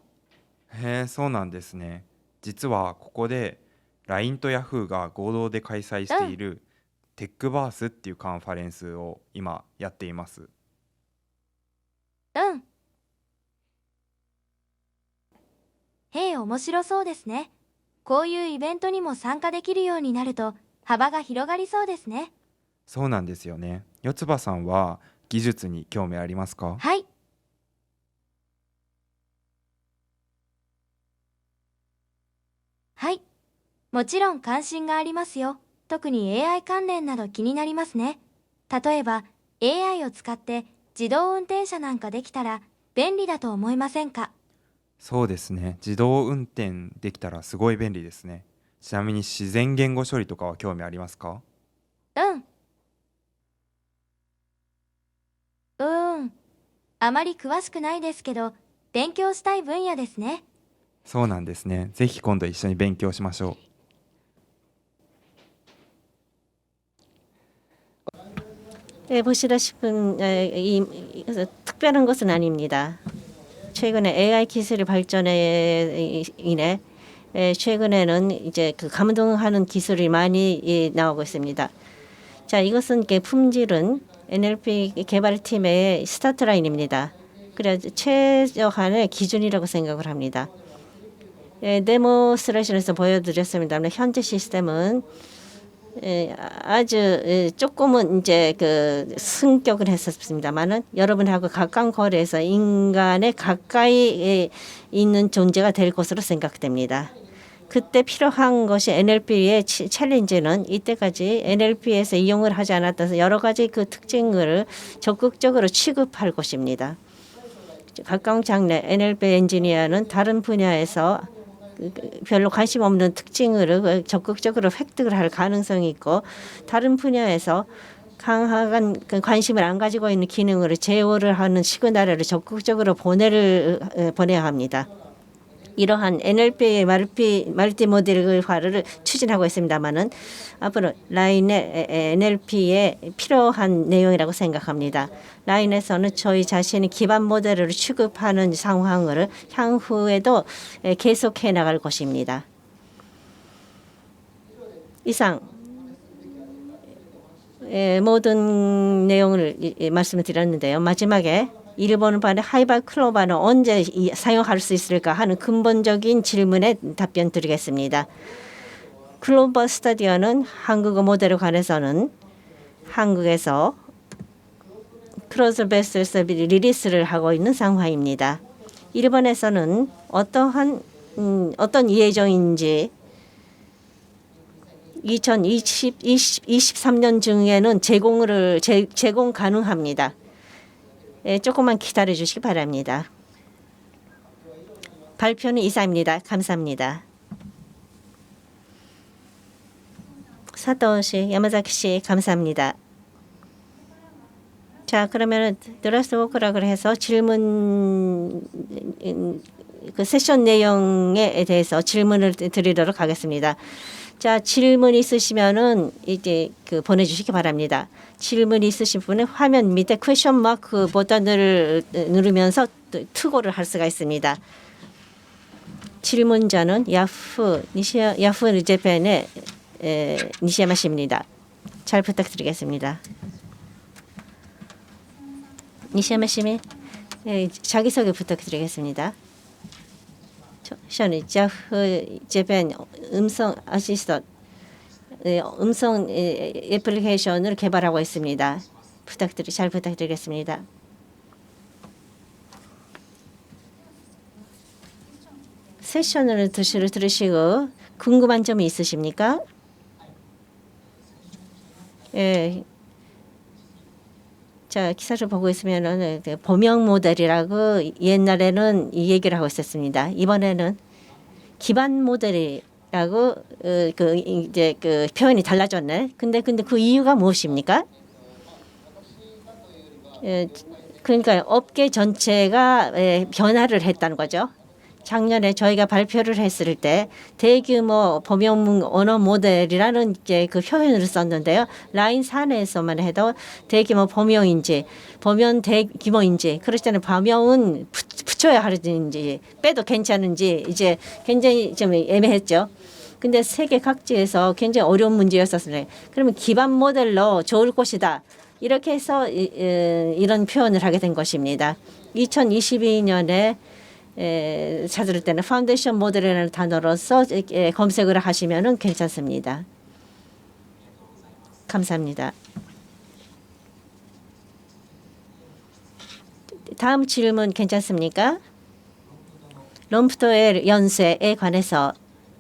へえ、そうなんですね。実はここで LINE と Yahoo が合同で開催しているテックバースっていうカンファレンスを今やっています。うん。へえ、面白そうですね。こういうイベントにも参加できるようになると幅が広がりそうですね。そうなんですよね。四つ葉さんは技術に興味ありますか？はい。はい。もちろん関心がありますよ。特に AI 関連など気になりますね。例えば AI を使って自動運転車なんかできたら便利だと思いませんか？そうですね。自動運転できたらすごい便利ですね。ちなみに自然言語処理とかは興味ありますか？うん。あまり詳しくないですけど、勉強したい分野ですね。そうなんですね。ぜひ今度一緒に勉強しましょう。 보시다시피 특별한 것은 아닙니다. 최근에 AI 기술의 발전에 인해 최근에는 이제 그 감동하는 기술이 많이 나오고 있습니다. 자, 이것은 품질은 NLP 개발팀의 스타트 라인입니다. 그래서 최저한의 기준이라고 생각을 합니다. 데모 슬래시에서 보여드렸습니다만 현재 시스템은 아주 조금은 이제 그 승격을 했었습니다만은 여러분하고 가까운 거리에서 인간의 가까이 있는 존재가 될 것으로 생각됩니다. 그때 필요한 것이 NLP의 챌린지는 이때까지 NLP에서 이용을 하지 않았던 여러 가지 그 특징을 적극적으로 취급할 것입니다. 가까운 장래 NLP 엔지니어는 다른 분야에서 별로 관심 없는 특징을 적극적으로 획득을 할 가능성이 있고 다른 분야에서 강한 관심을 안 가지고 있는 기능으로 제어를 하는 시그널을 적극적으로 보내야 합니다. 이러한 NLP의 멀티 모델화를 추진하고 있습니다만은 앞으로 라인의 NLP에 필요한 내용이라고 생각합니다. 라인에서는 저희 자신의 기반 모델을 취급하는 상황을 향후에도 계속해 나갈 것입니다. 이상 모든 내용을 말씀을 드렸는데요. 마지막에 일본어반의 하이바 클로바는 언제 사용할 수 있을까 하는 근본적인 질문에 답변 드리겠습니다. 클로버 스터디어는 한국어 모델에 관해서는 한국에서 크로즈 베스트셀러 리리스를 하고 있는 상황입니다. 일본에서는 어떤 예정인지 2023년 중에는 제공 가능합니다. 조금만 기다려 주시기 바랍니다. 발표는 이상입니다. 감사합니다. 사토 씨, 야마자키 씨, 감사합니다. 자, 그러면 드라스트 워크라고 해서 질문 그 세션 내용에 대해서 질문을 드리도록 하겠습니다. 자, 질문 있으시면은 이제 보내주시기 바랍니다. 질문 있으신 분은 화면 밑에 퀘션 마크 버튼을 누르면서 투고를 할 수가 있습니다. 질문자는 야후 재팬의 니시야마 씨입니다. 잘 부탁드리겠습니다. 니시야마 씨, 자기소개 부탁드리겠습니다. 저는 야후 재팬 음성 어시스턴트 음성 애플리케이션을 개발하고 있습니다. 잘 부탁드리겠습니다. 세션을 들으시고 궁금한 점이 있으십니까? 예. 자, 기사를 보고 있으면은 범용 모델이라고 옛날에는 이 얘기를 하고 있었습니다. 이번에는 기반 모델이라고 이제 표현이 달라졌네. 근데 그 이유가 무엇입니까? 그러니까 업계 전체가 변화를 했다는 거죠. 작년에 저희가 발표를 했을 때 대규모 범용 언어 모델이라는 그 표현을 썼는데요. 라인 사내에서만 해도 대규모 범용인지 범용 대규모인지 그렇잖아요. 범용은 붙여야 하는지 빼도 괜찮은지 이제 굉장히 좀 애매했죠. 근데 세계 각지에서 굉장히 어려운 문제였었습니다. 그러면 기반 모델로 좋을 것이다. 이렇게 해서 이런 표현을 하게 된 것입니다. 2022년에 찾을 때는 파운데이션 모델이라는 단어로서 검색을 하시면 괜찮습니다. 감사합니다. 다음 질문 괜찮습니까? 롬프터의 연쇄에 관해서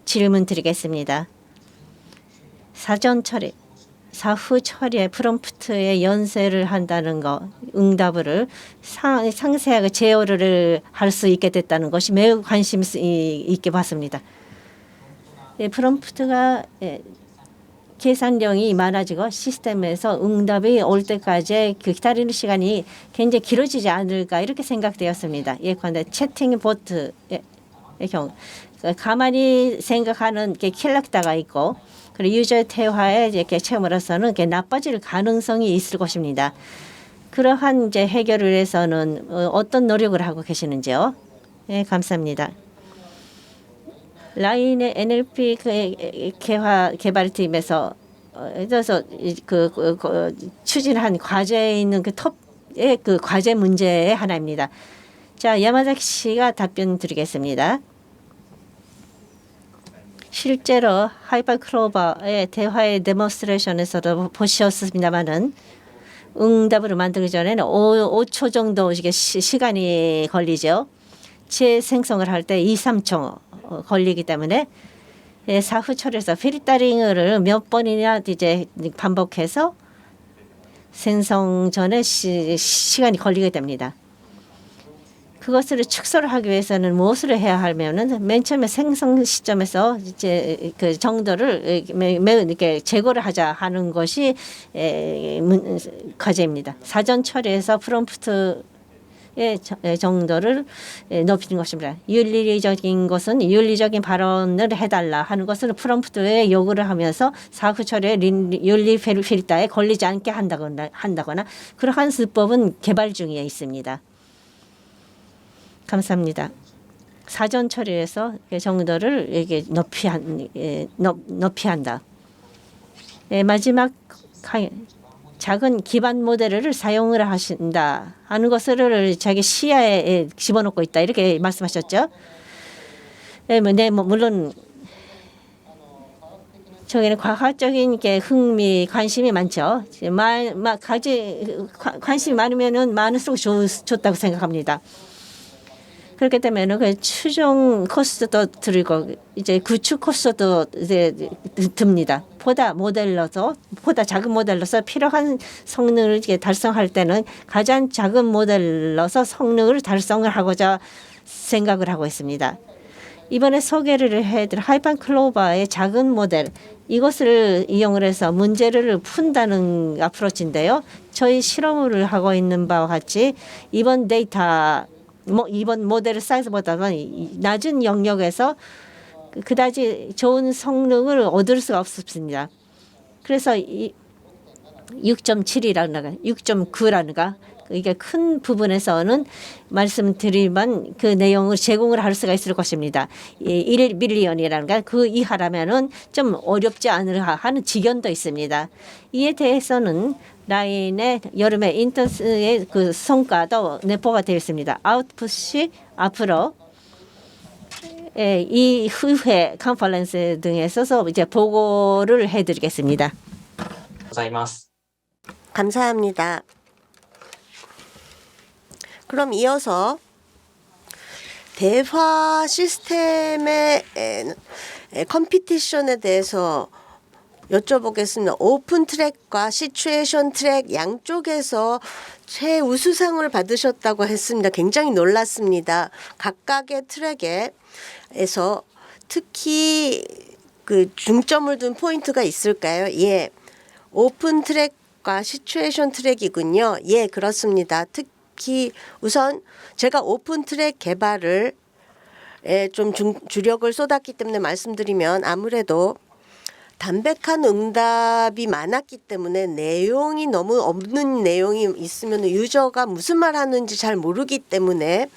질문 드리겠습니다. 사후 처리에 프롬프트에 연쇄를 한다는 거, 응답을 상세하게 제어를 할 수 있게 됐다는 것이 매우 관심 있게 봤습니다. 프롬프트가 계산량이 많아지고 시스템에서 응답이 올 때까지 기다리는 시간이 굉장히 길어지지 않을까 이렇게 생각되었습니다. 예컨대 채팅 보트의 경우 가만히 생각하는 캐릭터가 있고 그리고 유저 대화의 이렇게 체험으로서는 나빠질 가능성이 있을 것입니다. 그러한 이제 해결을 위해서는 어떤 노력을 하고 계시는지요? 네, 감사합니다. 라인의 NLP 개발팀에서 추진한 과제에 있는 톱의 과제 문제의 하나입니다. 자, 야마자키 씨가 답변 드리겠습니다. 실제로 하이퍼 클로버의 대화의 데몬스트레이션에서도 보셨습니다마는 응답을 만들기 전에는 5초 정도 이게 시간이 걸리죠. 재생성을 할 때 2, 3초 걸리기 때문에 사후 처리에서 필터링을 몇 번이나 이제 반복해서 생성 전에 시간이 걸리게 됩니다. 그것을 축소를 하기 위해서는 무엇을 해야 하면은 맨 처음에 생성 시점에서 이제 그 정도를 매우 이렇게 제거를 하자 하는 것이 과제입니다. 사전 처리에서 프롬프트의 정도를 높이는 것입니다. 윤리적인 것은 윤리적인 발언을 해달라 하는 것을 프롬프트에 요구를 하면서 사후 처리의 윤리 필터에 걸리지 않게 한다거나 그러한 수법은 개발 중에 있습니다. 감사합니다. 사전 처리에서 정도를 이게 높이 한다. 마지막 작은 기반 모델을 사용을 하신다 하는 것을 자기 시야에 집어넣고 있다 이렇게 말씀하셨죠. 물론 저기는 과학적인 게 관심이 많죠. 관심이 많으면은 많을수록 좋다고 생각합니다. 그렇기 때문에 그 추정 코스트도 들고 이제 구축 코스트도 이제 듭니다. 보다 작은 모델로서 필요한 성능을 이제 달성할 때는 가장 작은 모델로서 성능을 달성을 하고자 생각을 하고 있습니다. 이번에 소개를 해드릴 하이퍼 클로버의 작은 모델 이것을 이용을 해서 문제를 푼다는 어프로치인데요. 저희 실험을 하고 있는 바와 같이 이번 모델 사이즈보다는 낮은 영역에서 그다지 좋은 성능을 얻을 수가 없습니다. 그래서 6.7이라는가 6.9라는가 이게 큰 부분에서는 말씀드리면 그 내용을 제공을 할 수가 있을 것입니다. 1밀리언이라는가 그 이하라면은 좀 어렵지 않으라 하는 지견도 있습니다. 이에 대해서는 라인의 여름에 인턴스의 그 성과도 내포가 되어 있습니다. 아웃풋이 앞으로 이 후회 컨퍼런스 등에서 이제 보고를 해드리겠습니다. 감사합니다. 그럼 이어서 대화 시스템의 컴피티션에 대해서 여쭤보겠습니다. 오픈 트랙과 시츄에이션 트랙 양쪽에서 최우수상을 받으셨다고 했습니다. 굉장히 놀랐습니다. 각각의 트랙에서 특히 그 중점을 둔 포인트가 있을까요? 예, 오픈 트랙과 시츄에이션 트랙이군요. 예, 그렇습니다. 특히 우선 제가 오픈 트랙 개발을 좀 주력을 쏟았기 때문에 말씀드리면 아무래도 담백한 응답이 많았기 때문에 내용이 너무 없는 내용이 있으면 유저가 무슨 말 하는지 잘 모르기 때문에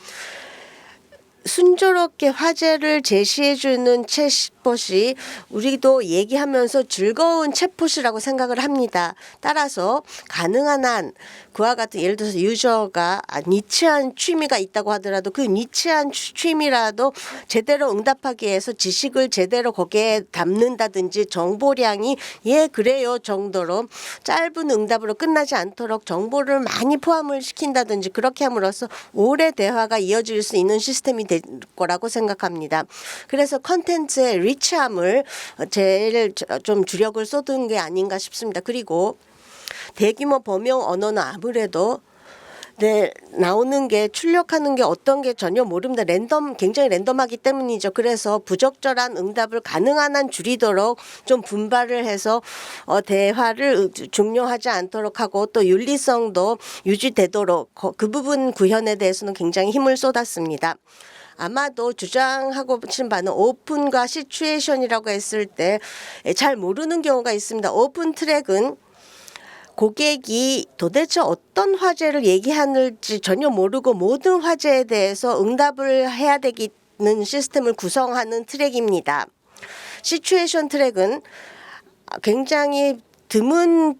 순조롭게 화제를 제시해주는 챗봇이 우리도 얘기하면서 즐거운 챗봇이라고 생각을 합니다. 따라서 가능한 한 그와 같은 예를 들어서 유저가 니치한 취미가 있다고 하더라도 그 니치한 취미라도 제대로 응답하기 위해서 지식을 제대로 거기에 담는다든지 정보량이 예 그래요 정도로 짧은 응답으로 끝나지 않도록 정보를 많이 포함을 시킨다든지 그렇게 함으로써 오래 대화가 이어질 수 있는 시스템이 될 거라고 생각합니다. 그래서 컨텐츠의 리치함을 제일 좀 주력을 쏟은 게 아닌가 싶습니다. 그리고 대규모 범용 언어는 아무래도 나오는 게 출력하는 게 어떤 게 전혀 모릅니다. 굉장히 랜덤하기 때문이죠. 그래서 부적절한 응답을 가능한 한 줄이도록 좀 분발을 해서 대화를 중요하지 않도록 하고 또 윤리성도 유지되도록 그 부분 구현에 대해서는 굉장히 힘을 쏟았습니다. 아마도 주장하고 싶은 바는 오픈과 시츄에이션이라고 했을 때 잘 모르는 경우가 있습니다. 오픈 트랙은 고객이 도대체 어떤 화제를 얘기하는지 전혀 모르고 모든 화제에 대해서 응답을 해야 되는 시스템을 구성하는 트랙입니다. 시츄에이션 트랙은 굉장히 드문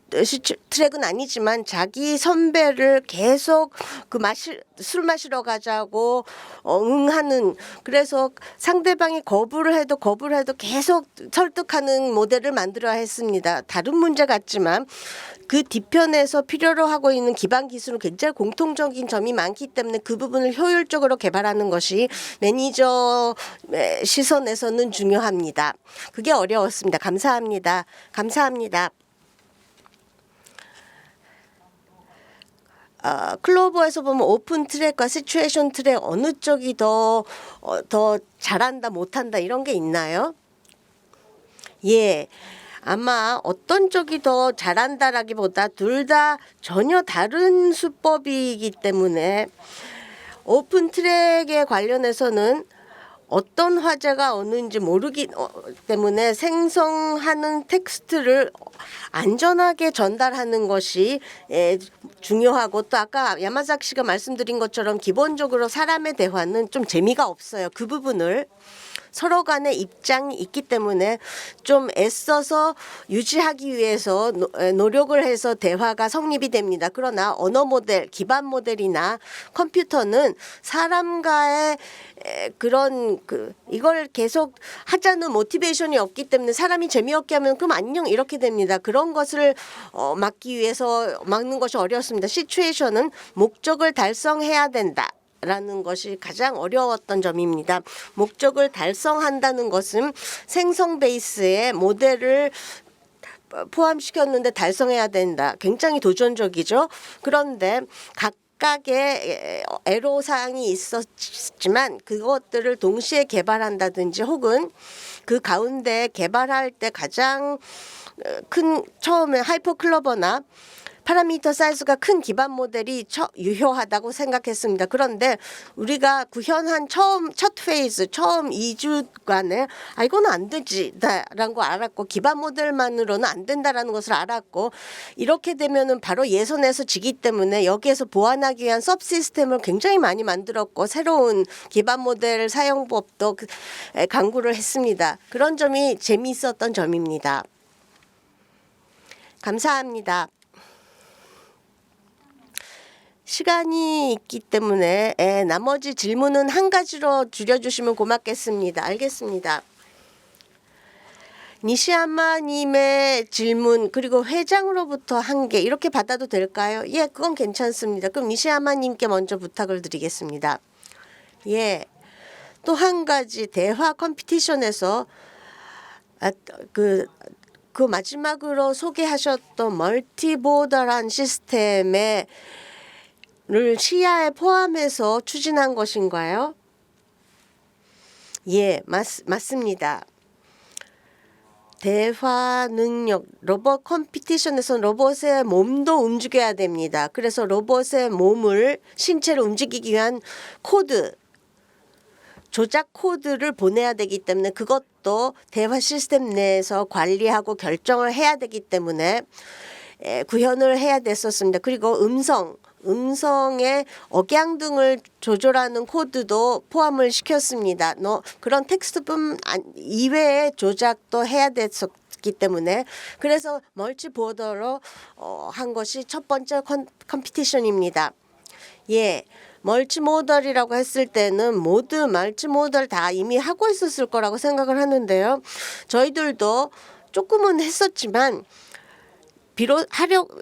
트랙은 아니지만 자기 선배를 계속 술 마시러 가자고 응하는, 그래서 상대방이 거부를 해도 계속 설득하는 모델을 만들어야 했습니다. 다른 문제 같지만 그 뒤편에서 필요로 하고 있는 기반 기술은 굉장히 공통적인 점이 많기 때문에 그 부분을 효율적으로 개발하는 것이 매니저 시선에서는 중요합니다. 그게 어려웠습니다. 감사합니다. 감사합니다. 클로버에서 보면 오픈 트랙과 시츄에이션 트랙 어느 쪽이 더 잘한다 못한다 이런 게 있나요? 예. 아마 어떤 쪽이 더 잘한다라기보다 둘 다 전혀 다른 수법이기 때문에 오픈 트랙에 관련해서는 어떤 화제가 오는지 모르기 때문에 생성하는 텍스트를 안전하게 전달하는 것이 중요하고, 또 아까 야마자키 씨가 말씀드린 것처럼 기본적으로 사람의 대화는 좀 재미가 없어요. 그 부분을 서로 간의 입장이 있기 때문에 좀 애써서 유지하기 위해서 노력을 해서 대화가 성립이 됩니다. 그러나 언어 모델, 기반 모델이나 컴퓨터는 사람과의 그런 이걸 계속 하자는 모티베이션이 없기 때문에 사람이 재미없게 하면 그럼 안녕 이렇게 됩니다. 그런 것을 막기 위해서 막는 것이 어렵습니다. 시츄에이션은 목적을 달성해야 된다. 라는 것이 가장 어려웠던 점입니다. 목적을 달성한다는 것은 생성 베이스의 모델을 포함시켰는데 달성해야 된다. 굉장히 도전적이죠. 그런데 각각의 애로사항이 있었지만 그것들을 동시에 개발한다든지 혹은 그 가운데 개발할 때 가장 큰 처음에 하이퍼클러버나 파라미터 사이즈가 큰 기반 모델이 유효하다고 생각했습니다. 그런데 우리가 구현한 첫 페이즈, 처음 2주간에 이거는 안 되지라는 거 알았고 기반 모델만으로는 안 된다라는 것을 알았고, 이렇게 되면은 바로 예선에서 지기 때문에 여기에서 보완하기 위한 서브 시스템을 굉장히 많이 만들었고 새로운 기반 모델 사용법도 강구를 했습니다. 그런 점이 재미있었던 점입니다. 감사합니다. 시간이 있기 때문에 나머지 질문은 한 가지로 줄여주시면 고맙겠습니다. 알겠습니다. 니시야마님의 질문 그리고 회장으로부터 한 개 이렇게 받아도 될까요? 예, 그건 괜찮습니다. 그럼 니시야마님께 먼저 부탁을 드리겠습니다. 예, 또 한 가지 대화 컴피티션에서 그 마지막으로 소개하셨던 멀티보더란 시스템의 를 시야에 포함해서 추진한 것인가요? 예, 맞습니다. 대화 능력, 로봇 컴피티션에서는 로봇의 몸도 움직여야 됩니다. 그래서 로봇의 몸을, 신체를 움직이기 위한 코드, 조작 코드를 보내야 되기 때문에 그것도 대화 시스템 내에서 관리하고 결정을 해야 되기 때문에 구현을 해야 됐었습니다. 그리고 음성의 억양 등을 조절하는 코드도 포함을 시켰습니다. 그런 텍스트뿐 이외의 조작도 해야 됐었기 때문에 그래서 멀티보더로 한 것이 첫 번째 컴피티션입니다. 예, 멀티모델이라고 했을 때는 모두 멀티모델 다 이미 하고 있었을 거라고 생각을 하는데요. 저희들도 조금은 했었지만 비록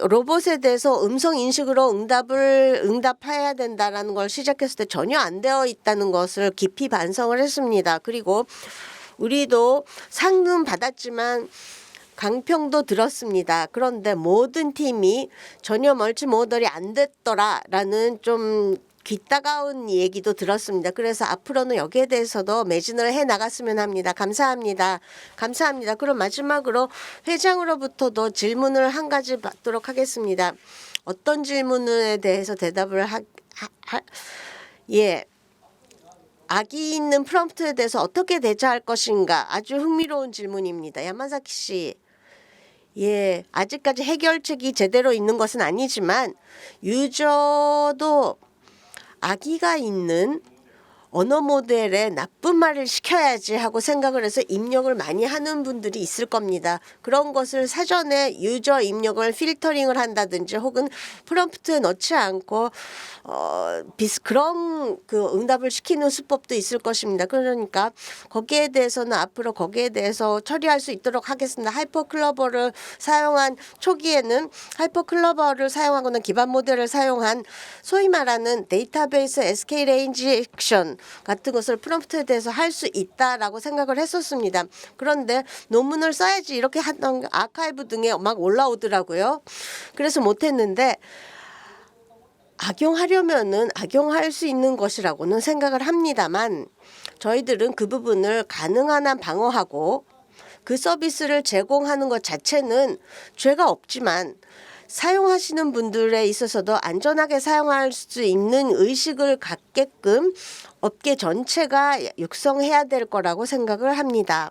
로봇에 대해서 음성 인식으로 응답해야 된다라는 걸 시작했을 때 전혀 안 되어 있다는 것을 깊이 반성을 했습니다. 그리고 우리도 상금 받았지만 강평도 들었습니다. 그런데 모든 팀이 전혀 멀티모델이 안 됐더라라는 좀 귀따가운 얘기도 들었습니다. 그래서 앞으로는 여기에 대해서도 매진을 해 나갔으면 합니다. 감사합니다. 감사합니다. 그럼 마지막으로 회장으로부터도 질문을 한 가지 받도록 하겠습니다. 어떤 질문에 대해서 대답을 예. 악이 있는 프롬프트에 대해서 어떻게 대처할 것인가 아주 흥미로운 질문입니다. 야마자키 씨. 예, 아직까지 해결책이 제대로 있는 것은 아니지만 유저도 악의가 있는 언어 모델에 나쁜 말을 시켜야지 하고 생각을 해서 입력을 많이 하는 분들이 있을 겁니다. 그런 것을 사전에 유저 입력을 필터링을 한다든지 혹은 프롬프트에 넣지 않고 그런 그 응답을 시키는 수법도 있을 것입니다. 그러니까 거기에 대해서는 앞으로 거기에 대해서 처리할 수 있도록 하겠습니다. 하이퍼클러버를 사용한 초기에는 하이퍼클러버를 사용하거나 기반 모델을 사용한 소위 말하는 데이터베이스 SK 레인지 액션 같은 것을 프롬프트에 대해서 할 수 있다라고 생각을 했었습니다. 그런데 논문을 써야지 이렇게 하던 아카이브 등에 막 올라오더라고요. 그래서 못했는데 악용하려면은 악용할 수 있는 것이라고는 생각을 합니다만 저희들은 그 부분을 가능한 한 방어하고 그 서비스를 제공하는 것 자체는 죄가 없지만 사용하시는 분들에 있어서도 안전하게 사용할 수 있는 의식을 갖게끔 업계 전체가 육성해야 될 거라고 생각을 합니다.